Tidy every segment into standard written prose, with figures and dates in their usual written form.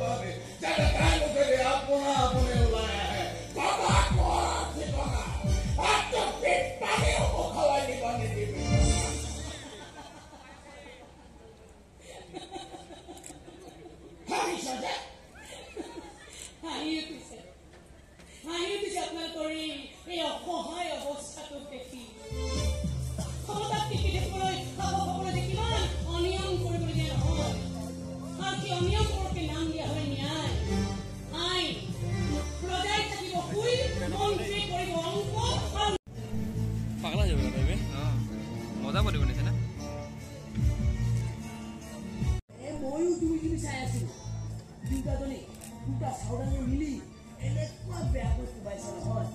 ভাবে যাৰা তাৰ মুখে আপনা আপনে ওলায় আহে বাবা কৰা ঠিকানা আৰ তো পেট পানিও খাওয়াই নিবানি দিবি আপনাৰ কৰি এই অসহায় অৱস্থাটো দেখি ক্ষমতাক টিকি দেখিবলৈ খাবলৈ কিমান অনিয়ম কৰিবলগীয়া নহয় আৰু কি অনিয়ম কৰোঁতে নাম দিয়া হয় ন্যায় আইন প্ৰজাই থাকিব শুই মন্ত্ৰী কৰিব অংক আৰু পাগলা যাব মজা কৰিব নিচিনা ময়ো তুমি চাই আছিলো দুটাজনী দুটা চাউদানী মিলি এনেকুৱা বেয়া বস্তু পাইছে নহয়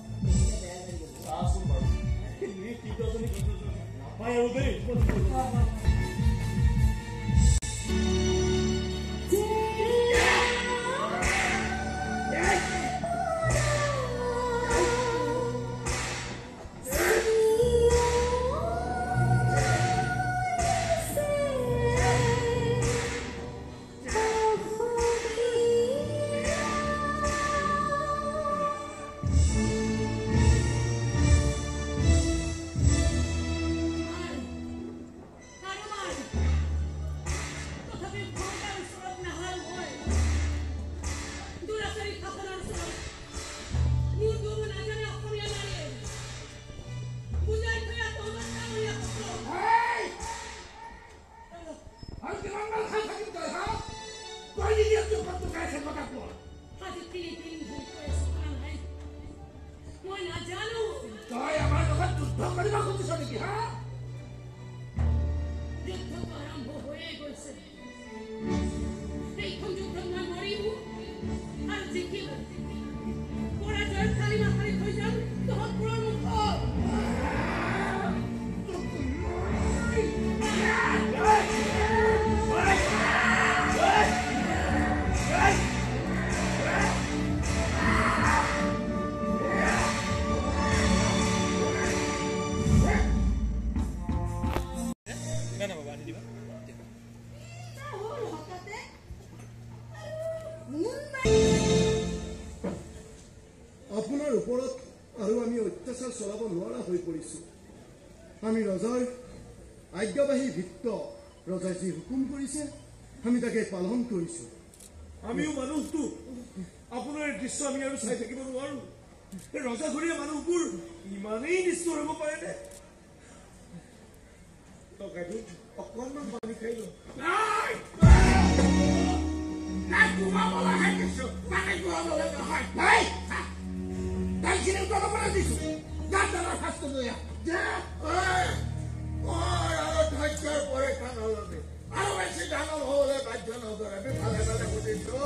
বেয়া লাগিব চাচোন বাৰু এই তিনিজনী নাপায় আৰু দেই আপোনাৰ ওপৰত আৰু আমি অত্যাচাৰ চলাব নোৱাৰা হৈ পৰিছোঁ আমি ৰজাৰ আজ্ঞাবাহী ভিত্ত ৰজাই যি হুকুম কৰিছে আমি তাকে পালন কৰিছোঁ আমিও মানুহটো আপোনাৰ দৃশ্য আমি আৰু চাই থাকিব নোৱাৰো ৰজাঘৰীয়া মানুহবোৰ ইমানেই নিষ্ঠুৰ হ'ব পাৰেনে টকাটো অকণমান পানী খাই লওঁ ধৈৰ্যৰ পৰীক্ষা নলবি আৰু বেছি ডাঙৰ হলে বাধ্য নকৰে আমি ভালে ভালে বুজিছো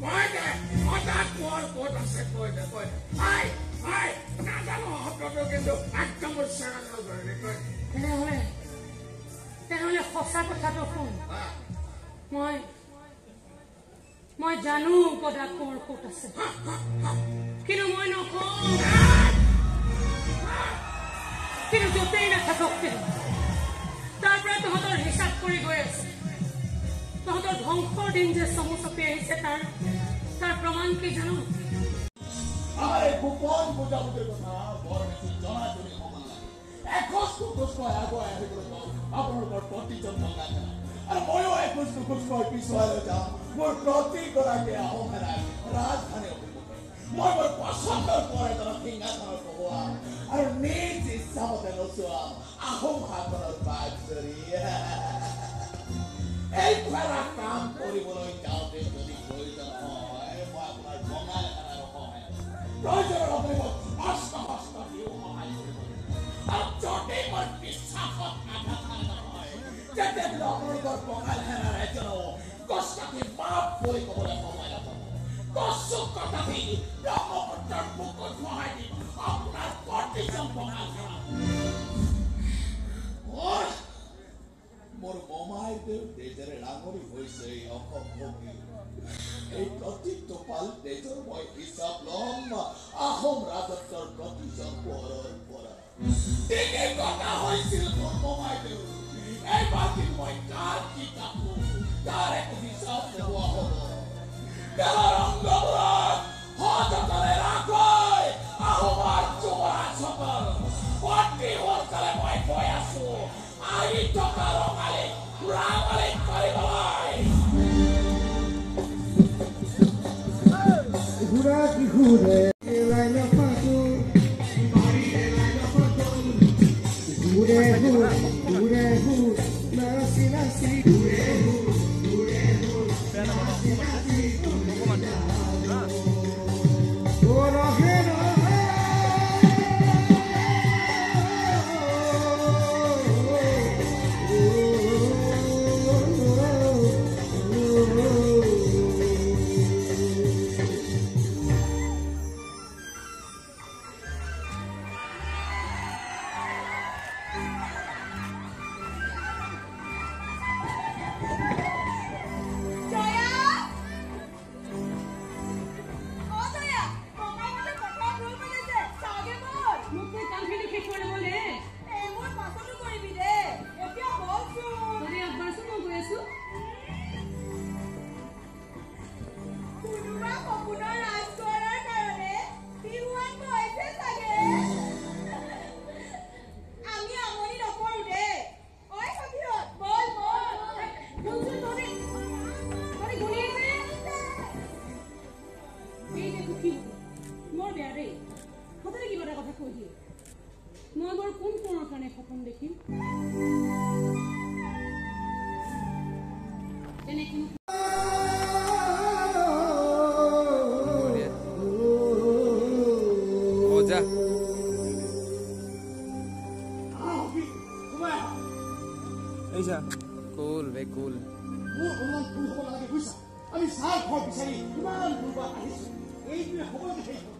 মই দে হঠাৎ মোৰ ক'ত আছে কৈ দে নাজানো শব্দটো কিন্তু একদম উচ্চাৰণ নকৰিবি কৈ তেনেহ'লে সঁচা কথাটো শুন মই জানো পদা কোৰ ক'ত আছে কিন্তু মই নকওঁ কিন্তু য'তেই নাথাকক তাৰ পৰা তহঁতৰ হিচাপ কৰি গৈ আছে তহঁতৰ ধ্বংসৰ দিন যে চমু চপি আহিছে তাৰ প্ৰমাণ কি জানো গোপন বুজাবুজিৰ কথা বৰ বেছি জনাজনি হ'ব নালাগে এখোজ দুখোজ মই আগুৱাই আহিবলৈ যাওঁ আপোনালোকৰ প্ৰতিজন মহিলা আৰু ময়ো এখোজ দুখোজ মই পিছুৱাই যাওঁ মোৰ প্ৰতিগৰাকী আহোমেৰাই ৰাজধানী অভিমুখে মই মোৰ পচন্দৰ পৰে ধৰক সিংহাসনত বহোৱা আৰু নিজ ইচ্ছামতে নচোৱা আহোম শাসনৰ বাট ধৰি এই ধৰা কাম কৰিবলৈ যাওঁতে যদি প্ৰয়োজন হয় মই আপোনাৰ বঙাল এখনৰ সহায় প্ৰয়োজনৰ অভিমুখ হস্ত দিও সহায় কৰিব আৰু যদি মোৰ বিশ্বাসত আঘাত নহয় তেতিয়াহ'লে আপোনালোকৰ বঙাল সেনাৰ এজনো কষ্টাঠি মাপ কৰি ক'বলৈ সময় নাপাব কষ্ট কথাটি ব্ৰহ্মপুত্ৰৰ বুকুত সহায় দি আপোনাৰ প্ৰতিজন বঙাল সেনা মোৰ মমাইদেউ তেজেৰে ডাঙৰি হৈছে এই অসম ভূমি এই প্ৰতি টোপাল তেজৰ মই হিচাপ ল'ম আহোম ৰাজত্বৰ প্ৰতিজন পোহৰৰ পৰা তিনি কথা হৈছিল মোৰ মমাইদেউ এইবাৰ মই কাৰ কি কাপোৰ তাৰ একো হিচাপ নোহোৱা হ'ব ঘূৰে এলাই নাপাতো ঘূৰে ঘূৰে নাচি নাচি ঘূৰে মই বাৰু কোন কোনৰ কাৰণে সপোন দেখিম তেনে কোনো যা এইছা কুল বে কুল মোৰ অনলাইন ফুল হ'ব লাগে বুজিছা আমি চাই ঘৰ বিচাৰি কিমান দূৰ পৰা আহিছো এইটোৱে হ'ব বিচাৰিছো